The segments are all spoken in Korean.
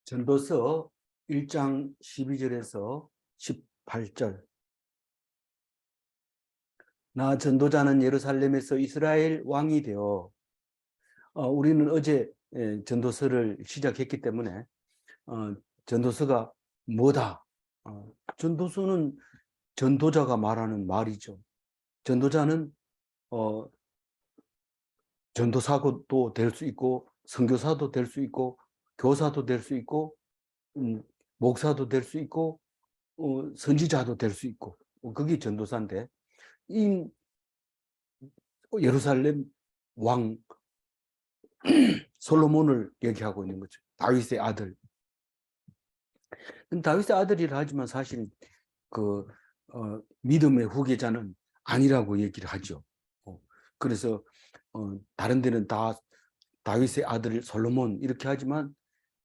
전도서 1장 12절에서 18절. 나 전도자는 예루살렘에서 이스라엘 왕이 되어 우리는 어제 전도서를 시작했기 때문에 전도서가 뭐다? 전도서는 전도자가 말하는 말이죠. 전도자는 전도사도 될 수 있고 선교사도 될 수 있고 교사도 될 수 있고 목사도 될 수 있고 선지자도 될 수 있고 그게 전도사인데 이 예루살렘 왕 솔로몬을 얘기하고 있는 거죠. 다윗의 아들. 다윗의 아들이라 하지만 사실 그 믿음의 후계자는 아니라고 얘기를 하죠. 그래서 다른 데는 다 다윗의 아들 솔로몬 이렇게 하지만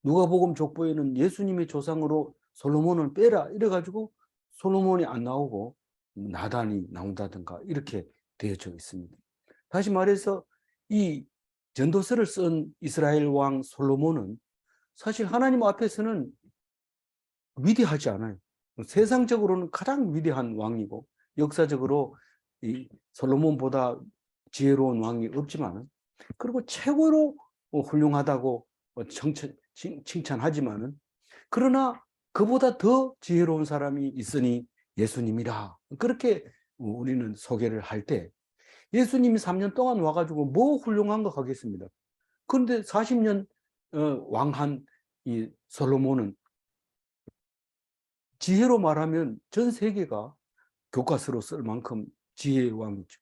누가복음 족보에는 예수님의 조상으로 솔로몬을 빼라 이래가지고 솔로몬이 안 나오고 나단이 나온다든가 이렇게 되어져 있습니다. 다시 말해서 이 전도서를 쓴 이스라엘 왕 솔로몬은 사실 하나님 앞에서는 위대하지 않아요. 세상적으로는 가장 위대한 왕이고 역사적으로 이 솔로몬보다 지혜로운 왕이 없지만 그리고 최고로 훌륭하다고 칭찬하지만은 그러나 그보다 더 지혜로운 사람이 있으니 예수님이라 그렇게 우리는 소개를 할 때 예수님이 3년 동안 와가지고 뭐 훌륭한 거 하겠습니다. 그런데 40년 왕한 이 솔로몬은 지혜로 말하면 전 세계가 교과서로 쓸 만큼 지혜의 왕이죠.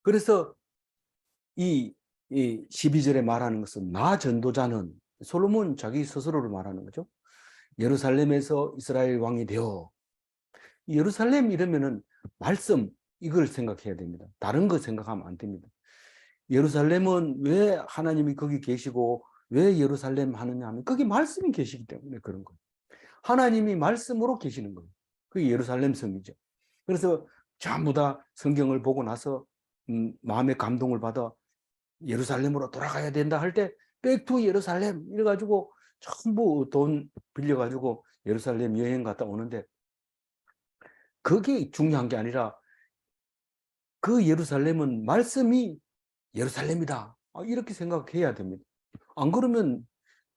그래서 이 12절에 말하는 것은 나 전도자는 솔로몬 자기 스스로를 말하는 거죠. 예루살렘에서 이스라엘 왕이 되어 예루살렘 이러면은 말씀 이걸 생각해야 됩니다. 다른 거 생각하면 안 됩니다. 예루살렘은 왜 하나님이 거기 계시고 왜 예루살렘 하느냐 하면 거기 말씀이 계시기 때문에 그런 거예요. 하나님이 말씀으로 계시는 거예요. 그게 예루살렘 성이죠. 그래서 전부 다 성경을 보고 나서 마음의 감동을 받아 예루살렘으로 돌아가야 된다 할 때 백투 예루살렘 이래가지고 전부 돈 빌려가지고 예루살렘 여행 갔다 오는데 그게 중요한 게 아니라 그 예루살렘은 말씀이 예루살렘이다 이렇게 생각해야 됩니다. 안 그러면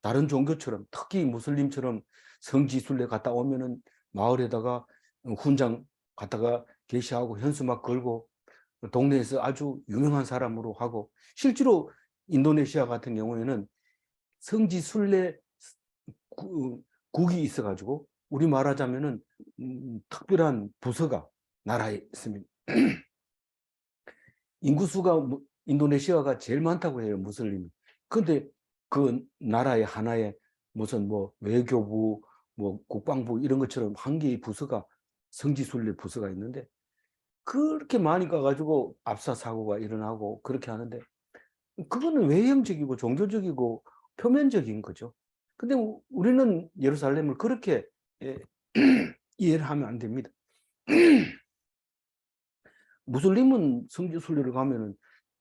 다른 종교처럼 특히 무슬림처럼 성지순례 갔다 오면은 마을에다가 훈장 갖다가 게시하고 현수막 걸고 동네에서 아주 유명한 사람으로 하고 실제로 인도네시아 같은 경우에는 성지순례 국이 있어가지고 우리 말하자면은 특별한 부서가 나라에 있습니다. 인구수가 인도네시아가 제일 많다고 해요, 무슬림이. 근데 그 나라의 하나의 무슨 뭐 외교부, 뭐 국방부 이런 것처럼 한 개의 부서가 성지순례 부서가 있는데 그렇게 많이 가가지고 압사 사고가 일어나고 그렇게 하는데 그거는 외형적이고 종교적이고 표면적인 거죠. 근데 우리는 예루살렘을 그렇게 이해를 하면 안 됩니다. 무슬림은 성지순례를 가면은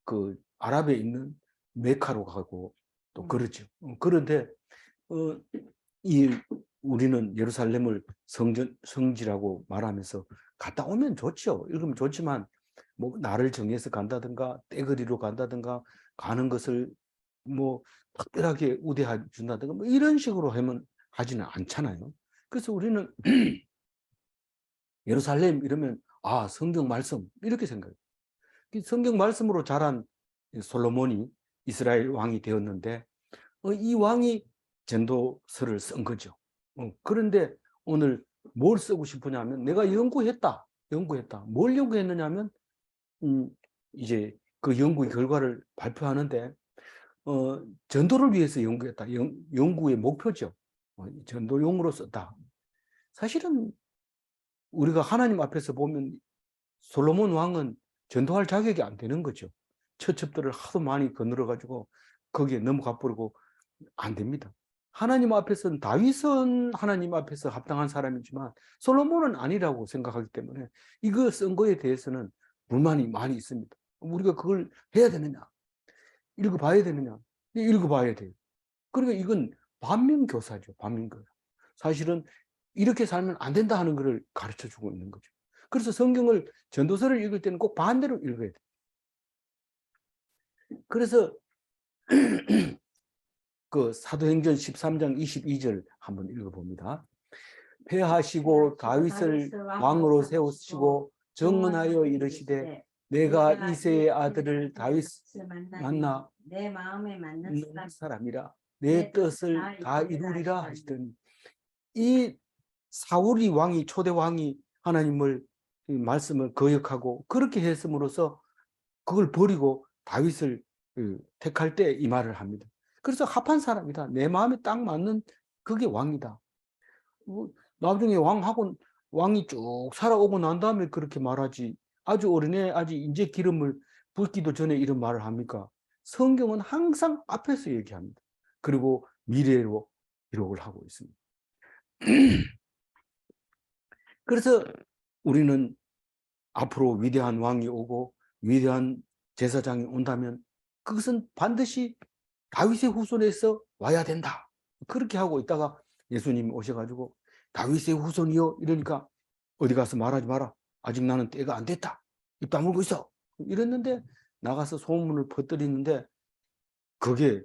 그 아랍에 있는 메카로 가고 또 그렇죠. 그런데 이 우리는 예루살렘을 성지라고 말하면서 갔다 오면 좋죠. 읽으면 좋지만 뭐 날을 정해서 간다든가 떼거리로 간다든가 가는 것을 뭐 특별하게 우대해 준다든가 뭐 이런 식으로 하지는 않잖아요. 그래서 우리는 예루살렘 이러면 아 성경 말씀 이렇게 생각해요. 성경 말씀으로 자란 솔로몬이 이스라엘 왕이 되었는데 이 왕이 전도서를 쓴 거죠. 그런데 오늘 뭘 쓰고 싶으냐면 내가 연구했다. 뭘 연구했느냐면 이제 그 연구의 결과를 발표하는데 전도를 위해서 연구했다. 연구의 목표죠. 전도용으로 썼다. 사실은 우리가 하나님 앞에서 보면 솔로몬 왕은 전도할 자격이 안 되는 거죠. 처첩들을 하도 많이 거느려가지고 거기에 넘어가 버리고 안 됩니다. 하나님 앞에서는 다윗은 하나님 앞에서 합당한 사람이지만 솔로몬은 아니라고 생각하기 때문에 이거 쓴 거에 대해서는 불만이 많이 있습니다. 우리가 그걸 해야 되느냐? 읽어봐야 되느냐? 읽어봐야 돼요. 그러니까 이건 반면교사죠. 반면교사. 사실은 이렇게 살면 안 된다 하는 것을 가르쳐주고 있는 거죠. 그래서 성경을, 전도서를 읽을 때는 꼭 반대로 읽어야 돼요. 그래서 그 사도행전 13장 22절 한번 읽어봅니다. 패하시고 다윗을 왕으로 세우시고 정언하여 이르시되 내가 이새의 아들을 다윗을 만나 내 마음에 맞는 사람이라 내 뜻을 다 이루리라 하시더니, 이 사울이 왕이, 초대 왕이 하나님을 말씀을 거역하고 그렇게 했음으로써 그걸 버리고 다윗을 택할 때 이 말을 합니다. 그래서 합한 사람이다. 내 마음에 딱 맞는 그게 왕이다. 나중에 왕이 쭉 살아오고 난 다음에 그렇게 말하지, 아주 어린애, 아직 이제 기름을 붓기도 전에 이런 말을 합니까? 성경은 항상 앞에서 얘기합니다. 그리고 미래로 기록을 하고 있습니다. 그래서 우리는 앞으로 위대한 왕이 오고 위대한 제사장이 온다면 그것은 반드시 다윗의 후손에서 와야 된다. 그렇게 하고 있다가 예수님이 오셔가지고 다윗의 후손이요 이러니까 어디 가서 말하지 마라. 아직 나는 때가 안 됐다. 입 다물고 있어. 이랬는데 나가서 소문을 퍼뜨리는데 그게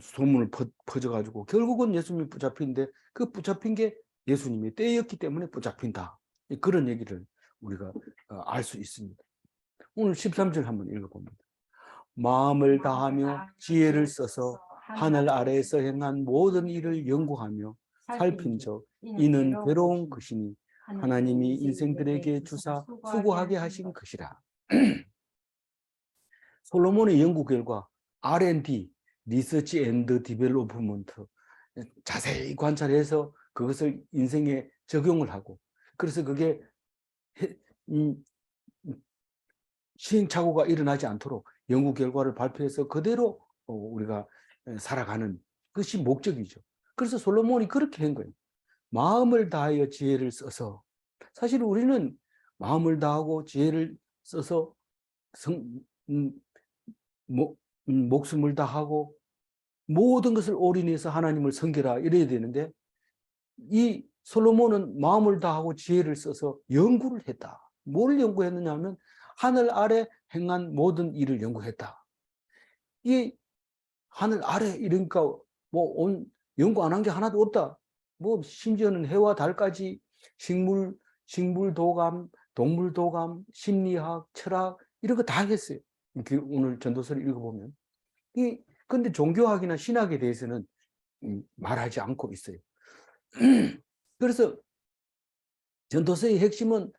소문을 퍼져가지고 결국은 예수님이 붙잡힌데 그 붙잡힌 게 예수님의 때였기 때문에 붙잡힌다. 그런 얘기를 우리가 알 수 있습니다. 오늘 13절 한번 읽어봅니다. 마음을 다하며 지혜를 써서 하늘 아래에서 행한 모든 일을 연구하며 살핀 적 이는 괴로운 것이니 하나님이 인생들에게 주사 수고하게 하신 것이라. 솔로몬의 연구 결과 R&D, 리서치 앤드 디벨롭먼트, 자세히 관찰해서 그것을 인생에 적용을 하고, 그래서 그게 시행착오가 일어나지 않도록 연구 결과를 발표해서 그대로 우리가 살아가는 것이 목적이죠. 그래서 솔로몬이 그렇게 한 거예요. 마음을 다하여 지혜를 써서. 사실 우리는 마음을 다하고 지혜를 써서 목숨을 다하고 모든 것을 올인해서 하나님을 섬기라 이래야 되는데, 이 솔로몬은 마음을 다하고 지혜를 써서 연구를 했다. 뭘 연구했느냐 하면 하늘 아래 행한 모든 일을 연구했다. 이 하늘 아래 이러니까 뭐 연구 안 한 게 하나도 없다. 뭐 심지어는 해와 달까지 식물 도감, 동물 도감, 심리학, 철학 이런 거 다 했어요. 오늘 전도서를 읽어보면. 근데 종교학이나 신학에 대해서는 말하지 않고 있어요. 그래서 전도서의 핵심은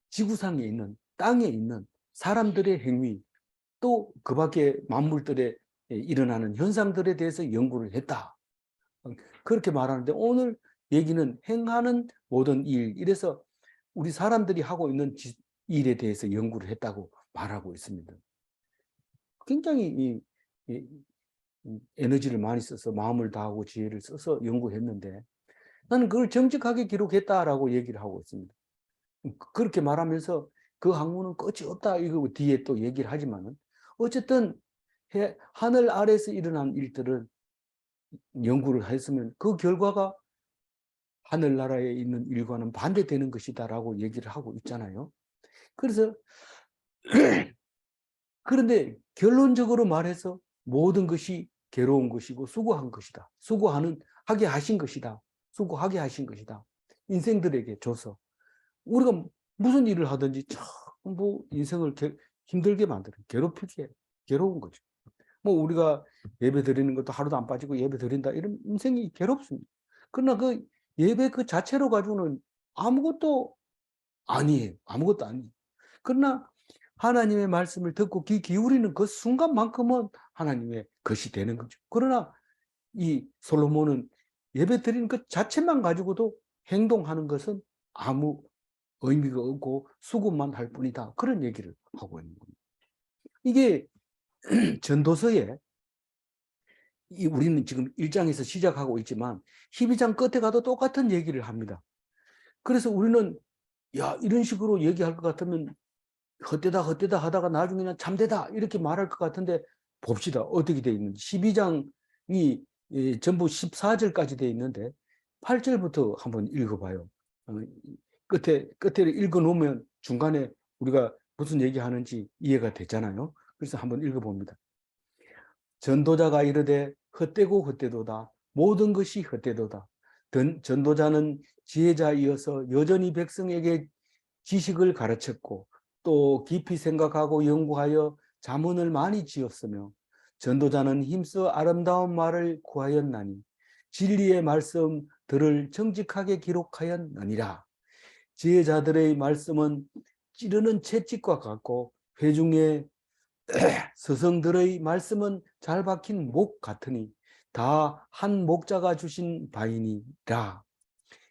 지구상에 있는, 땅에 있는 사람들의 행위, 또 그 밖에 만물들에 일어나는 현상들에 대해서 연구를 했다. 그렇게 말하는데 오늘 얘기는 행하는 모든 일, 이래서 우리 사람들이 하고 있는 일에 대해서 연구를 했다고 말하고 있습니다. 굉장히 에너지를 많이 써서 마음을 다하고 지혜를 써서 연구했는데 나는 그걸 정직하게 기록했다라고 얘기를 하고 있습니다. 그렇게 말하면서 그 학문은 끝이 없다 이거 뒤에 또 얘기를 하지만은 어쨌든 하늘 아래에서 일어난 일들을 연구를 했으면 그 결과가 하늘나라에 있는 일과는 반대되는 것이다라고 얘기를 하고 있잖아요. 그래서 그런데 결론적으로 말해서 모든 것이 괴로운 것이고 수고한 것이다. 하게 하신 것이다. 수고하게 하신 것이다. 인생들에게 줘서 우리가 무슨 일을 하든지 뭐 인생을 힘들게 만드는, 괴롭히게, 괴로운 거죠. 뭐 우리가 예배 드리는 것도 하루도 안 빠지고 예배 드린다 이런 인생이 괴롭습니다. 그러나 그 예배 그 자체로 가지고는 아무것도 아니에요. 아무것도 아니에요. 그러나 하나님의 말씀을 듣고 귀 기울이는 그 순간만큼은 하나님의 것이 되는 거죠. 그러나 이 솔로몬은 예배 드리는 것 자체만 가지고도 행동하는 것은 아무 의미가 없고 수고만 할 뿐이다. 그런 얘기를 하고 있는 겁니다. 이게 전도서에 우리는 지금 1장에서 시작하고 있지만 12장 끝에 가도 똑같은 얘기를 합니다. 그래서 우리는 이런 식으로 얘기할 것 같으면 헛되다 헛되다 하다가 나중에는 참되다 이렇게 말할 것 같은데 봅시다. 어떻게 돼 있는지. 12장이 전부 14절까지 돼 있는데 8절부터 한번 읽어봐요. 끝에 읽어놓으면 중간에 우리가 무슨 얘기하는지 이해가 되잖아요. 그래서 한번 읽어봅니다. 전도자가 이르되 헛되고 헛되도다. 모든 것이 헛되도다. 전도자는 지혜자이어서 여전히 백성에게 지식을 가르쳤고 또 깊이 생각하고 연구하여 자문을 많이 지었으며 전도자는 힘써 아름다운 말을 구하였나니 진리의 말씀들을 정직하게 기록하였느니라. 지혜자들의 말씀은 찌르는 채찍과 같고 회중의 스승들의 말씀은 잘 박힌 목 같으니 다 한 목자가 주신 바이니라.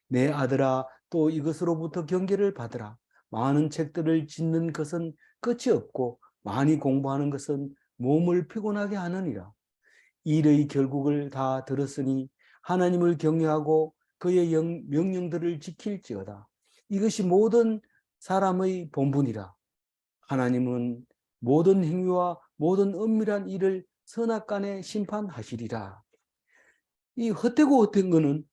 내 아들아, 또 이것으로부터 경계를 받으라. 많은 책들을 짓는 것은 끝이 없고 많이 공부하는 것은 몸을 피곤하게 하느니라. 일의 결국을 다 들었으니 하나님을 경외하고 그의 명령들을 지킬지어다. 이것이 모든 사람의 본분이라. 하나님은 모든 행위와 모든 은밀한 일을 선악간에 심판하시리라. 이 헛되고 헛된 거는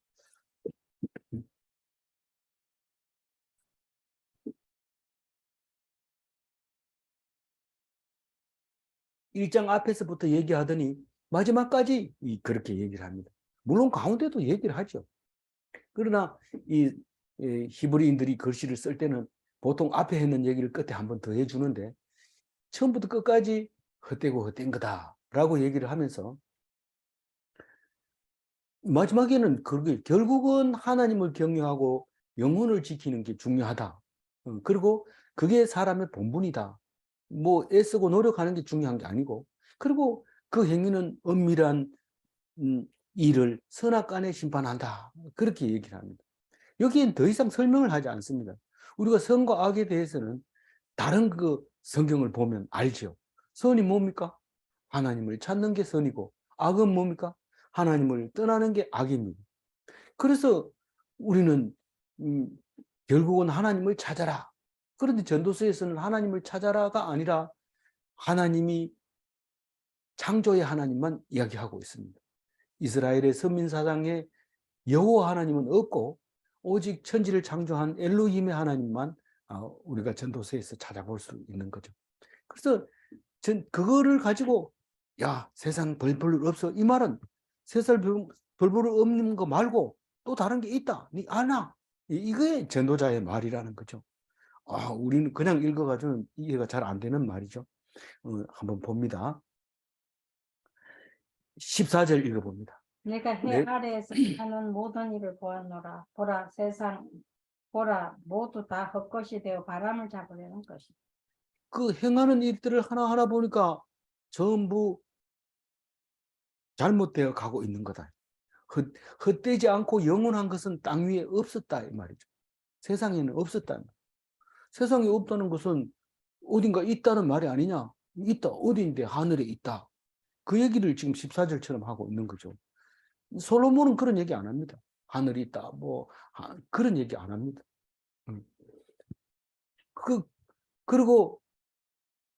1장 앞에서부터 얘기하더니 마지막까지 그렇게 얘기를 합니다. 물론 가운데도 얘기를 하죠. 그러나 이 히브리인들이 글씨를 쓸 때는 보통 앞에 했는 얘기를 끝에 한 번 더 해주는데 처음부터 끝까지 헛되고 헛된 거다라고 얘기를 하면서 마지막에는 그게 결국은 하나님을 경외하고 영혼을 지키는 게 중요하다. 그리고 그게 사람의 본분이다. 뭐 애쓰고 노력하는 게 중요한 게 아니고, 그리고 그 행위는 은밀한 일을 선악간에 심판한다. 그렇게 얘기를 합니다. 여기엔 더 이상 설명을 하지 않습니다. 우리가 선과 악에 대해서는 다른 그 성경을 보면 알죠. 선이 뭡니까? 하나님을 찾는 게 선이고, 악은 뭡니까? 하나님을 떠나는 게 악입니다. 그래서 우리는 결국은 하나님을 찾아라. 그런데 전도서에서는 하나님을 찾아라가 아니라 하나님이 창조의 하나님만 이야기하고 있습니다. 이스라엘의 선민사상에 여호와 하나님은 없고 오직 천지를 창조한 엘로힘의 하나님만 우리가 전도서에서 찾아볼 수 있는 거죠. 그래서 그거를 가지고 야, 세상 별볼 없어. 이 말은 세상 별볼 없는 거 말고 또 다른 게 있다. 니 아나? 이게 전도자의 말이라는 거죠. 우리는 그냥 읽어가지고는 이해가 잘 안 되는 말이죠. 한번 봅니다. 14절 읽어봅니다. 내가 해 네. 아래에서 하는 모든 일을 보았노라. 보라, 세상 보라, 모두 다 헛것이 되어 바람을 잡으려는 것이다. 그 행하는 일들을 하나하나 보니까 전부 잘못되어 가고 있는 거다. 헛되지 않고 영원한 것은 땅 위에 없었다 이 말이죠. 세상에는 없었다. 세상에 없다는 것은 어딘가 있다는 말이 아니냐? 있다. 어디인데 하늘에 있다. 그 얘기를 지금 14절처럼 하고 있는 거죠. 솔로몬은 그런 얘기 안 합니다. 하늘이 있다. 그런 얘기 안 합니다. 그리고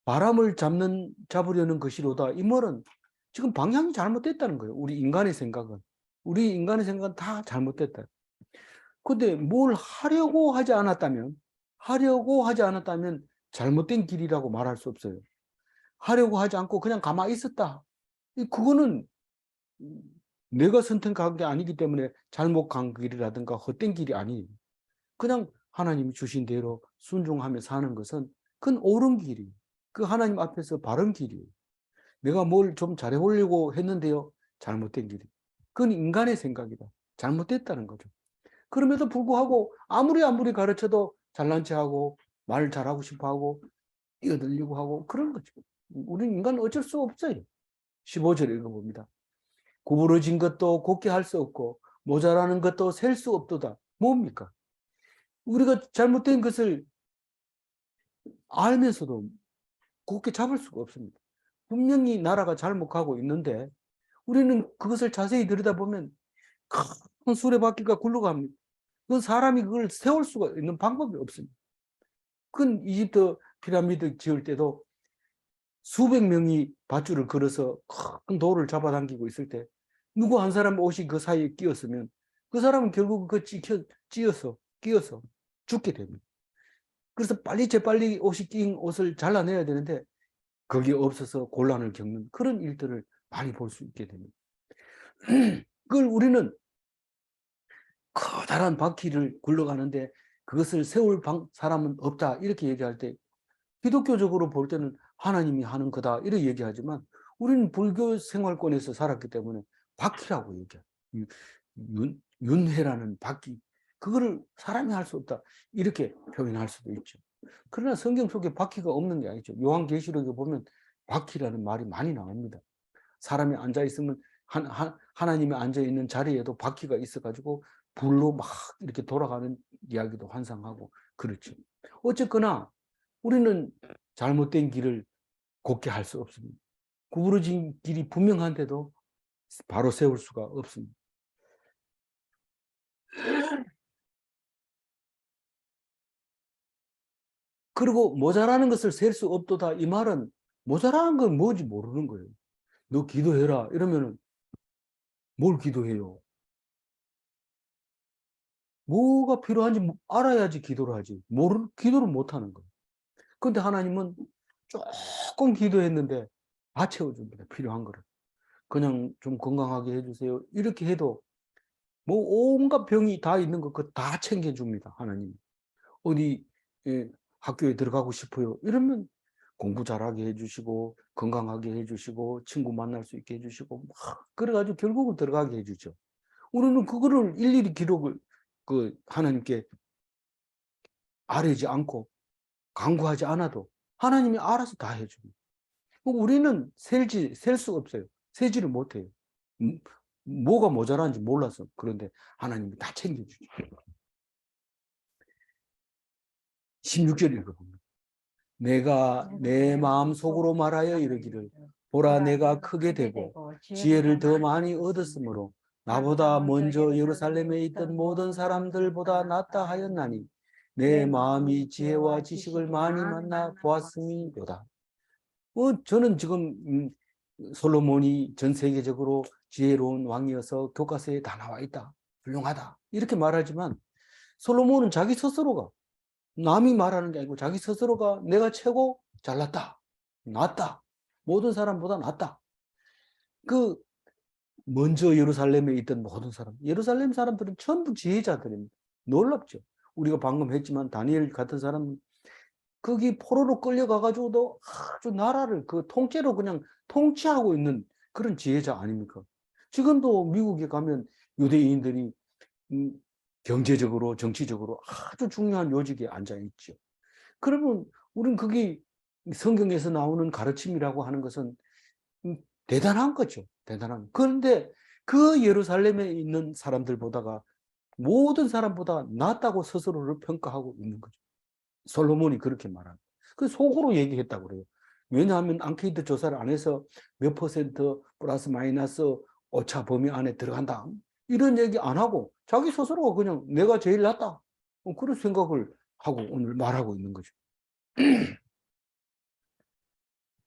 바람을 잡으려는 것이로다. 이 말은 지금 방향이 잘못됐다는 거예요. 우리 인간의 생각은 다 잘못됐다. 근데 뭘 하려고 하지 않았다면 잘못된 길이라고 말할 수 없어요. 하려고 하지 않고 그냥 가만히 있었다. 그거는 내가 선택한 게 아니기 때문에 잘못 간 길이라든가 헛된 길이 아니에요. 그냥 하나님이 주신 대로 순종하며 사는 것은 그건 옳은 길이에요. 그 하나님 앞에서 바른 길이에요. 내가 뭘 좀 잘해보려고 했는데요. 잘못된 길이. 그건 인간의 생각이다. 잘못됐다는 거죠. 그럼에도 불구하고 아무리 가르쳐도 잘난 체하고 말 잘하고 싶어하고 뛰어들려고 하고 그런 거죠. 우리는 인간은 어쩔 수 없어요. 15절 읽어봅니다. 구부러진 것도 곱게 할 수 없고 모자라는 것도 셀 수 없도다. 뭡니까? 우리가 잘못된 것을 알면서도 곱게 잡을 수가 없습니다. 분명히 나라가 잘못 가고 있는데 우리는 그것을 자세히 들여다보면 큰 수레바퀴가 굴러갑니다. 그 사람이 그걸 세울 수가 있는 방법이 없습니다. 그 이집트 피라미드 지을 때도 수백 명이 밧줄을 걸어서 큰 돌을 잡아당기고 있을 때 누구 한 사람 옷이 그 사이에 끼었으면 그 사람은 결국 그 끼어서 죽게 됩니다. 그래서 재빨리 옷이 낀 옷을 잘라내야 되는데 그게 없어서 곤란을 겪는 그런 일들을 많이 볼 수 있게 됩니다. 그걸 우리는 커다란 바퀴를 굴러가는데 그것을 세울 사람은 없다 이렇게 얘기할 때 기독교적으로 볼 때는 하나님이 하는 거다 이렇게 얘기하지만 우리는 불교 생활권에서 살았기 때문에 바퀴라고 얘기해요. 윤회라는 바퀴. 그거를 사람이 할 수 없다 이렇게 표현할 수도 있죠. 그러나 성경 속에 바퀴가 없는 게 아니죠. 요한계시록에 보면 바퀴라는 말이 많이 나옵니다. 사람이 앉아있으면 하나님이 앉아있는 자리에도 바퀴가 있어가지고 불로 막 이렇게 돌아가는 이야기도 환상하고 그렇죠. 어쨌거나 우리는 잘못된 길을 곱게 할 수 없습니다. 구부러진 길이 분명한데도 바로 세울 수가 없습니다. 그리고 모자라는 것을 셀 수 없도다 이 말은 모자라는 건 뭔지 모르는 거예요. 너 기도해라 이러면은 뭘 기도해요? 뭐가 필요한지 알아야지 기도를 하지. 기도를 못 하는 거예요. 그런데 하나님은 조금 기도했는데 다 채워줍니다. 필요한 거를. 그냥 좀 건강하게 해주세요. 이렇게 해도 뭐 온갖 병이 다 있는 거 그거 다 챙겨줍니다. 하나님. 어디 학교에 들어가고 싶어요. 이러면 공부 잘하게 해주시고 건강하게 해주시고 친구 만날 수 있게 해주시고 막 그래가지고 결국은 들어가게 해주죠. 우리는 그거를 일일이 기록을 하나님께 아뢰지 않고 간구하지 않아도 하나님이 알아서 다 해줍니다. 우리는 셀 수 없어요. 세지를 못해요. 뭐가 모자란지 몰라서. 그런데 하나님이 다 챙겨주죠. 16절 읽어봅니다. 내가 내 마음 속으로 말하여 이르기를 보라 내가 크게 되고 지혜를 더 많이 얻었으므로 나보다 먼저 예루살렘에 있던 모든 사람들보다 낫다 하였나니 내 마음이 지혜와 지식을 많이 만나 보았음이로다. 저는 지금 솔로몬이 전 세계적으로 지혜로운 왕이어서 교과서에 다 나와 있다. 훌륭하다. 이렇게 말하지만 솔로몬은 자기 스스로가 남이 말하는 게 아니고 자기 스스로가 내가 최고 잘났다. 낫다. 모든 사람보다 낫다. 먼저 예루살렘에 있던 모든 사람. 예루살렘 사람들은 전부 지혜자들입니다. 놀랍죠. 우리가 방금 했지만 다니엘 같은 사람은 거기 포로로 끌려가가지고도 아주 나라를 통째로 그냥 통치하고 있는 그런 지혜자 아닙니까? 지금도 미국에 가면 유대인들이 경제적으로, 정치적으로 아주 중요한 요직에 앉아 있죠. 그러면 우리는 그게 성경에서 나오는 가르침이라고 하는 것은 대단한 거죠. 대단한. 그런데 그 예루살렘에 있는 사람들보다가 모든 사람보다 낫다고 스스로를 평가하고 있는 거죠. 솔로몬이 그렇게 말합니다. 그 속으로 얘기했다고 그래요. 왜냐하면 앙케이트 조사를 안 해서 몇 퍼센트 플러스 마이너스 오차 범위 안에 들어간다. 이런 얘기 안 하고 자기 스스로가 그냥 내가 제일 낫다. 그런 생각을 하고 오늘 말하고 있는 거죠.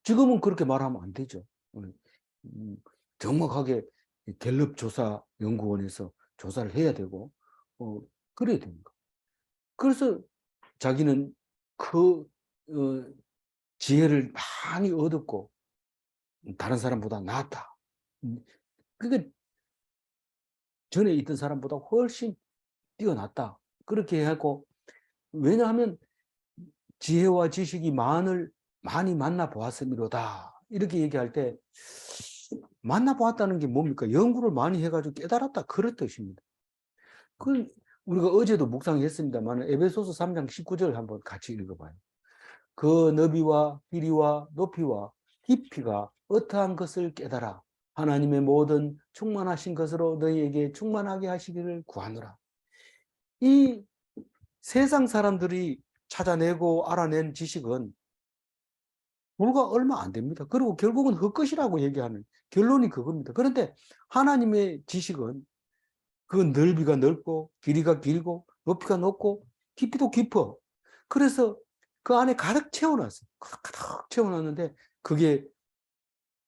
지금은 그렇게 말하면 안 되죠. 정확하게 갤럽 조사 연구원에서 조사를 해야 되고 그래야 됩니다. 그래서 자기는 지혜를 많이 얻었고 다른 사람보다 낫다. 그게 전에 있던 사람보다 훨씬 뛰어났다. 그렇게 하고 왜냐하면 지혜와 지식이 많이 만나보았음이로다. 이렇게 얘기할 때 만나보았다는 게 뭡니까? 연구를 많이 해가지고 깨달았다. 그런 뜻입니다. 우리가 어제도 묵상했습니다만 에베소서 3장 19절 한번 같이 읽어봐요. 그 너비와 길이와 높이와 깊이가 어떠한 것을 깨달아 하나님의 모든 충만하신 것으로 너희에게 충만하게 하시기를 구하노라. 이 세상 사람들이 찾아내고 알아낸 지식은 불과 얼마 안 됩니다. 그리고 결국은 헛것이라고 얘기하는 결론이 그겁니다. 그런데 하나님의 지식은 그 넓이가 넓고 길이가 길고 높이가 높고 깊이도 깊어. 그래서 그 안에 가득 채워놨어요. 가득 채워놨는데 그게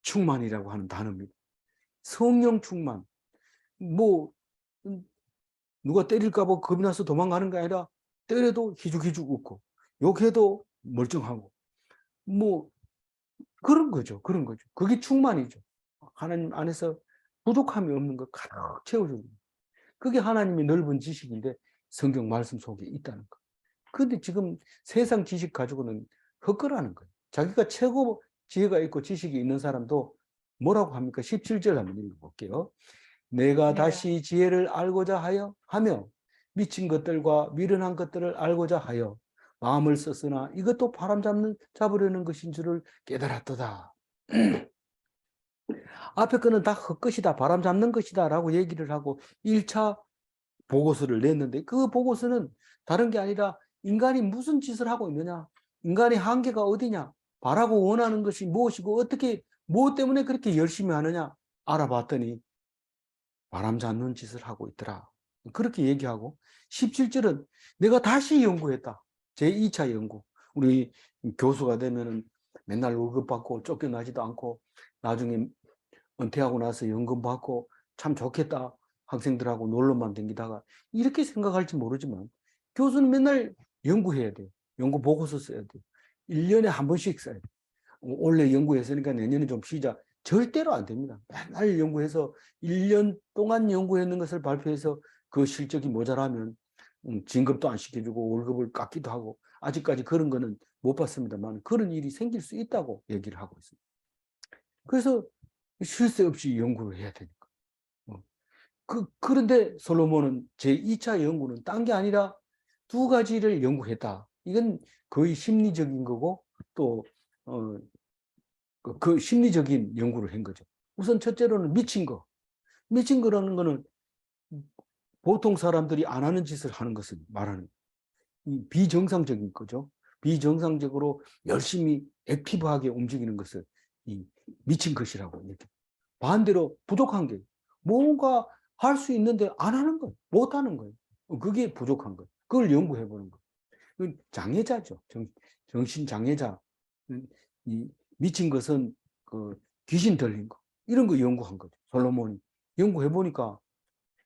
충만이라고 하는 단어입니다. 성령 충만. 뭐 누가 때릴까 봐 겁이 나서 도망가는 게 아니라 때려도 희죽희죽 웃고 욕해도 멀쩡하고 뭐 그런 거죠. 그런 거죠. 그게 충만이죠. 하나님 안에서 부족함이 없는 거 가득 채워주는 거예요. 그게 하나님의 넓은 지식인데 성경 말씀 속에 있다는 거. 근데 지금 세상 지식 가지고는 헛거라는 거예요. 자기가 최고 지혜가 있고 지식이 있는 사람도 뭐라고 합니까? 17절 한번 읽어볼게요. 내가 네. 다시 지혜를 알고자 하며 미친 것들과 미련한 것들을 알고자 하여 마음을 썼으나 이것도 잡으려는 것인 줄을 깨달았도다. 앞에 거는 다 헛것이다, 바람 잡는 것이다 라고 얘기를 하고 1차 보고서를 냈는데 그 보고서는 다른 게 아니라 인간이 무슨 짓을 하고 있느냐, 인간의 한계가 어디냐, 바라고 원하는 것이 무엇이고 어떻게 무엇 때문에 그렇게 열심히 하느냐 알아봤더니 바람 잡는 짓을 하고 있더라. 그렇게 얘기하고 17절은 내가 다시 연구했다. 제2차 연구. 우리 교수가 되면은 맨날 월급 받고 쫓겨나지도 않고 나중에 은퇴하고 나서 연금 받고 참 좋겠다. 학생들하고 놀러만 다니다가 이렇게 생각할지 모르지만 교수는 맨날 연구해야 돼요. 연구 보고서 써야 돼요. 1년에 한 번씩 써야 돼요. 올해 연구했으니까 내년에 좀 쉬자. 절대로 안 됩니다. 맨날 연구해서 1년 동안 연구했는 것을 발표해서 그 실적이 모자라면 진급도 안 시켜주고 월급을 깎기도 하고 아직까지 그런 거는 못 봤습니다만 그런 일이 생길 수 있다고 얘기를 하고 있습니다. 그래서 쉴 새 없이 연구를 해야 되니까. 그런데 솔로몬은 제2차 연구는 딴 게 아니라 두 가지를 연구했다. 이건 거의 심리적인 거고 또 그 심리적인 연구를 한 거죠. 우선 첫째로는 미친 거. 미친 거라는 거는 보통 사람들이 안 하는 짓을 하는 것을 말하는 비정상적인 거죠. 비정상적으로 열심히 액티브하게 움직이는 것을 이 미친 것이라고 얘기해요. 반대로 부족한 게 뭔가 할 수 있는데 안 하는 거예요. 못 하는 거예요. 그게 부족한 거예요. 그걸 연구해 보는 거예요. 장애자죠. 정신 장애자. 이 미친 것은 그 귀신 들린 거. 이런 거 연구한 거죠. 솔로몬이. 연구해 보니까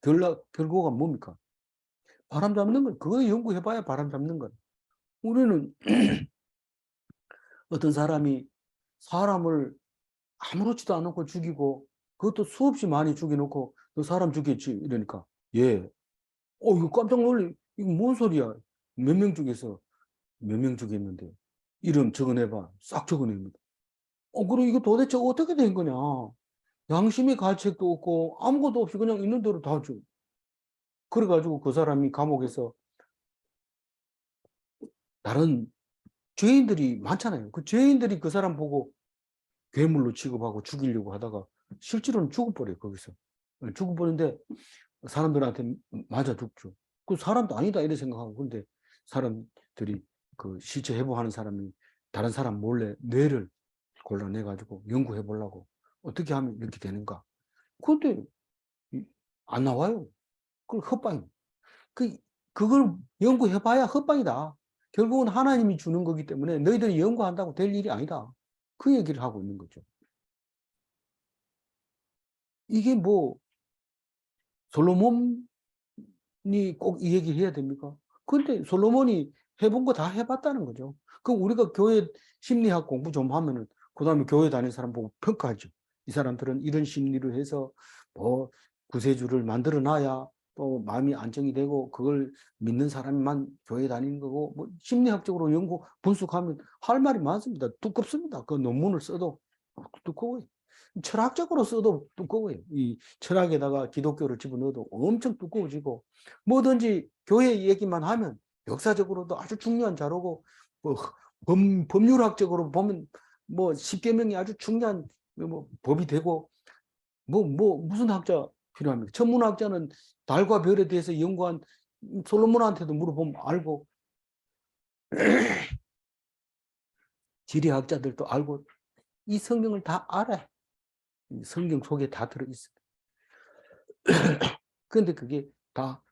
결과가 뭡니까? 바람 잡는 거. 그거 연구해 봐야 바람 잡는 거예요. 우리는 어떤 사람이 사람을 아무렇지도 않고 죽이고 그것도 수없이 많이 죽여놓고 너 사람 죽였지 이러니까 예. 이거 깜짝 놀래. 이거 뭔 소리야. 몇 명 죽여서 몇 명 죽였는데 이름 적어내봐. 싹 적어냅니다. 그럼 이거 도대체 어떻게 된 거냐. 양심의 가책도 없고 아무것도 없이 그냥 있는 대로 다 줘. 그래가지고 그 사람이 감옥에서 다른 죄인들이 많잖아요. 그 죄인들이 그 사람 보고 괴물로 취급하고 죽이려고 하다가 실제로는 죽어버려요. 거기서. 죽어버리는데 사람들한테 맞아 죽죠. 그 사람도 아니다 이래 생각하고 근데 사람들이 그 실제 해부하는 사람이 다른 사람 몰래 뇌를 골라내 가지고 연구해 보려고 어떻게 하면 이렇게 되는가. 근데 안 나와요. 그 헛방. 그걸 연구해 봐야 헛방이다. 결국은 하나님이 주는 거기 때문에 너희들이 연구한다고 될 일이 아니다. 그 얘기를 하고 있는 거죠. 이게 뭐 솔로몬이 꼭 이 얘기 해야 됩니까? 근데 솔로몬이 해본 거 다 해봤다는 거죠. 그럼 우리가 교회 심리학 공부 좀 하면은, 그 다음에 교회 다니는 사람 보고 평가하죠. 이 사람들은 이런 심리를 해서 뭐 구세주를 만들어 놔야 또 마음이 안정이 되고 그걸 믿는 사람만 교회 다니는 거고, 뭐 심리학적으로 연구 분석하면 할 말이 많습니다. 두껍습니다. 그 논문을 써도 두꺼워요. 철학적으로 써도 두꺼워요. 이 철학에다가 기독교를 집어넣어도 엄청 두꺼워지고, 뭐든지 교회 얘기만 하면 역사적으로도 아주 중요한 자료고, 뭐 법률학적으로 보면 뭐 십계명이 아주 중요한 뭐 법이 되고, 무슨 학자 필요합니까? 천문학자는 달과 별에 대해서 연구한 솔로몬한테도 물어보면 알고, 지리학자들도 알고, 이 성경을 다 알아요. 성경 속에 다 들어있어요. 그런데 그게 다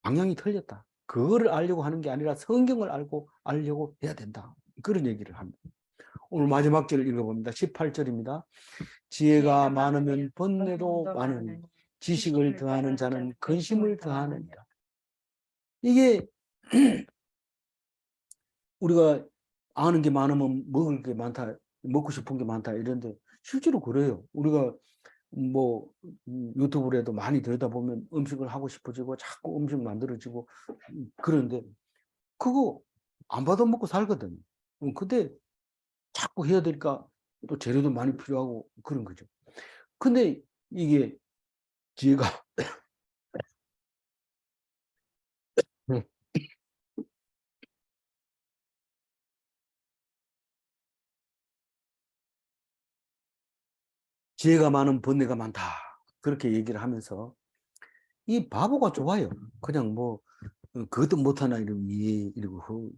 방향이 틀렸다. 그거를 알려고 하는 게 아니라 성경을 알려고 해야 된다. 그런 얘기를 합니다. 오늘 마지막 절을 읽어봅니다. 18절입니다. 지혜가 많으면 번뇌도 많으니 지식을 더하는 자는 근심을 더하느니라. 이게 우리가 아는 게 많으면 먹을 게 많다, 먹고 싶은 게 많다 이런데 실제로 그래요. 우리가 뭐 유튜브에도 많이 들여다보면 음식을 하고 싶어지고 자꾸 음식 만들어지고 그런데 그거 안 받아먹고 살거든요. 근데 자꾸 해야 되니까 또 재료도 많이 필요하고 그런 거죠. 근데 이게 지혜가 지혜가 많은 번뇌가 많다. 그렇게 얘기를 하면서 이 바보가 좋아요. 그냥 뭐 그것도 못하나 이러면 이러고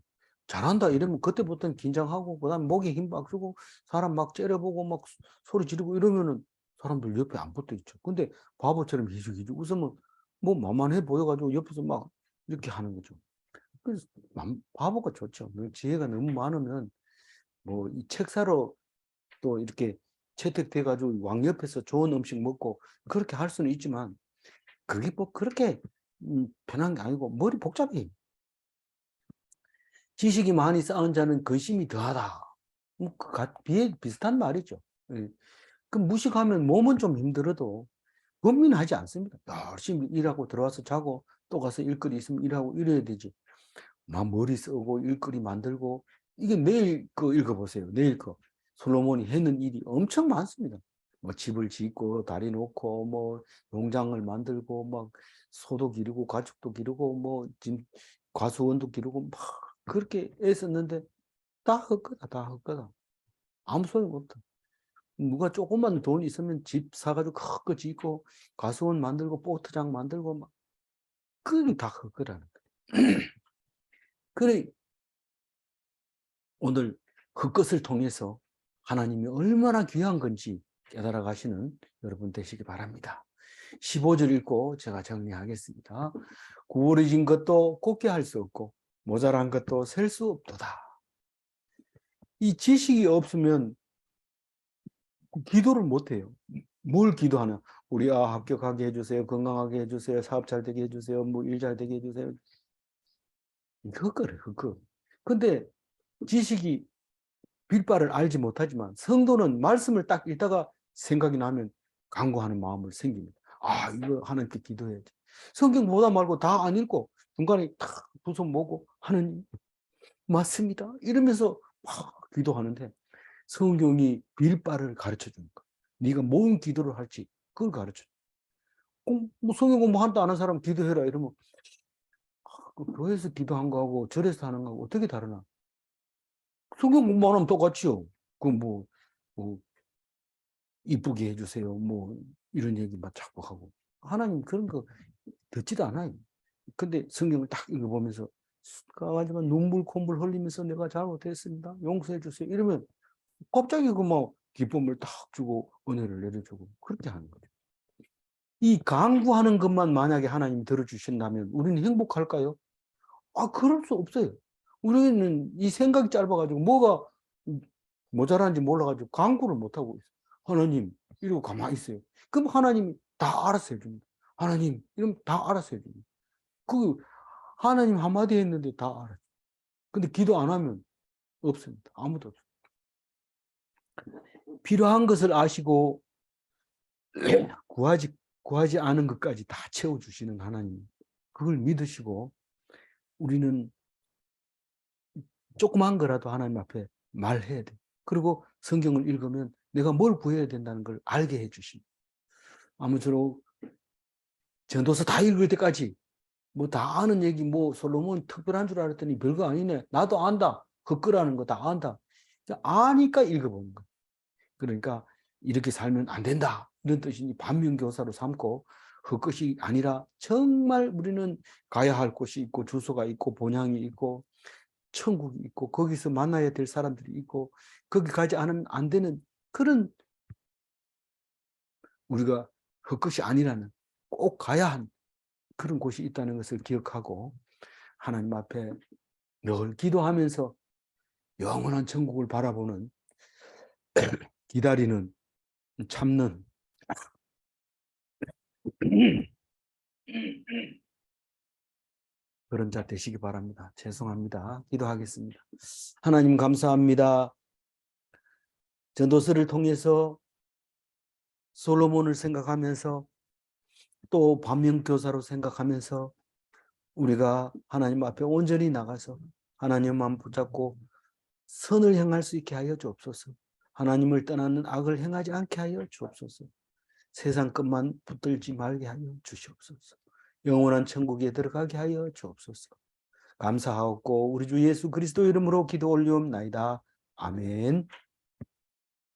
잘한다 이러면 그때부터는 긴장하고 그다음 목에 힘 막 주고 사람 막 째려보고 막 소리 지르고 이러면은 사람들 옆에 안 붙어 있죠. 근데 바보처럼 희죽희죽 웃으면 뭐 만만해 보여가지고 옆에서 막 이렇게 하는 거죠. 그래서 바보가 좋죠. 지혜가 너무 많으면 뭐 이 책 사러 또 이렇게 채택돼가지고 왕 옆에서 좋은 음식 먹고 그렇게 할 수는 있지만 그게 뭐 그렇게 편한 게 아니고 머리 복잡해. 지식이 많이 쌓은 자는 근심이 더하다. 뭐 비슷한 말이죠. 예. 그 무식하면 몸은 좀 힘들어도 고민하지 않습니다. 열심히 일하고 들어와서 자고 또 가서 일거리 있으면 일하고 이래야 되지. 막 머리 쓰고 일거리 만들고 이게 내일 거 읽어보세요. 내일 거 솔로몬이 했는 일이 엄청 많습니다. 뭐 집을 짓고 다리 놓고 뭐 농장을 만들고 막 소도 기르고 가축도 기르고 뭐 과수원도 기르고 막 그렇게 애썼는데 다 헛거다 다 헛거다. 아무 소용 없다. 누가 조금만 돈 있으면 집 사가지고 큰 거 짓고 과수원 만들고 보트장 만들고 막 그게 다 헛거라는 거예요. 그래 오늘 그것을 통해서 하나님이 얼마나 귀한 건지 깨달아 가시는 여러분 되시기 바랍니다. 15절 읽고 제가 정리하겠습니다. 구부러진 것도 곱게 할 수 없고 모자란 것도 셀 수 없도다. 이 지식이 없으면 기도를 못 해요. 뭘 기도하냐? 우리 합격하게 해주세요. 건강하게 해주세요. 사업 잘 되게 해주세요. 뭐 일 잘 되게 해주세요. 헛거래, 헛거. 근데 지식이 빌바를 알지 못하지만 성도는 말씀을 딱 읽다가 생각이 나면 간구하는 마음을 생깁니다. 아, 이거 하나님께 기도해야지. 성경 보다 말고 다 안 읽고 중간에 탁 두 손 모고 하나님 맞습니다. 이러면서 막 기도하는데 성경이 빌바를 가르쳐 주는 거야. 네가 뭔 기도를 할지 그걸 가르쳐 줘. 뭐 성경 공부한다 아는 사람 기도해라 이러면 그 교회에서 기도한 거하고 절에서 하는 거하고 어떻게 다르나? 성경 공부하면 안 똑같지요. 뭐 이쁘게 해주세요. 뭐 이런 얘기만 자꾸 하고 하나님 그런 거 듣지도 않아요. 근데 성경을 딱 읽어보면서 가지만 눈물 콧물 흘리면서 내가 잘못했습니다. 용서해 주세요. 이러면 갑자기 그 뭐 기쁨을 딱 주고 은혜를 내려주고 그렇게 하는 거죠. 이 간구하는 것만 만약에 하나님이 들어주신다면 우리는 행복할까요? 아, 그럴 수 없어요. 우리는 이 생각이 짧아가지고 뭐가 모자란지 몰라가지고 간구를 못하고 있어요. 하나님, 이러고 가만히 있어요. 그럼 하나님이 다 알아서 해줍니다. 하나님, 이러면 다 알아서 해줍니다. 그, 하나님 한마디 했는데 다 알아요. 근데 기도 안 하면 없습니다. 아무도 없어요. 필요한 것을 아시고 구하지 않은 것까지 다 채워주시는 하나님. 그걸 믿으시고 우리는 조그만 거라도 하나님 앞에 말해야 돼. 그리고 성경을 읽으면 내가 뭘 구해야 된다는 걸 알게 해주십니다. 아무쪼록 전도서 다 읽을 때까지 뭐 다 아는 얘기 뭐 솔로몬 특별한 줄 알았더니 별거 아니네. 나도 안다. 헛거라는 거 다 안다. 아니까 읽어보는 거. 그러니까 이렇게 살면 안 된다. 이런 뜻이니 반면교사로 삼고 헛것이 아니라 정말 우리는 가야 할 곳이 있고 주소가 있고 본향이 있고 천국이 있고 거기서 만나야 될 사람들이 있고 거기 가지 않으면 안 되는 그런 우리가 헛것이 아니라는 꼭 가야 한 그런 곳이 있다는 것을 기억하고 하나님 앞에 늘 기도하면서 영원한 천국을 바라보는, 기다리는, 참는 그런 자 되시기 바랍니다. 죄송합니다. 기도하겠습니다. 하나님 감사합니다. 전도서를 통해서 솔로몬을 생각하면서 또 반면교사로 생각하면서 우리가 하나님 앞에 온전히 나가서 하나님만 붙잡고 선을 행할 수 있게 하여 주옵소서. 하나님을 떠나는 악을 행하지 않게 하여 주옵소서. 세상 것만 붙들지 말게 하여 주시옵소서. 영원한 천국에 들어가게 하여 주옵소서. 감사하옵고 우리 주 예수 그리스도 이름으로 기도 올리옵나이다. 아멘.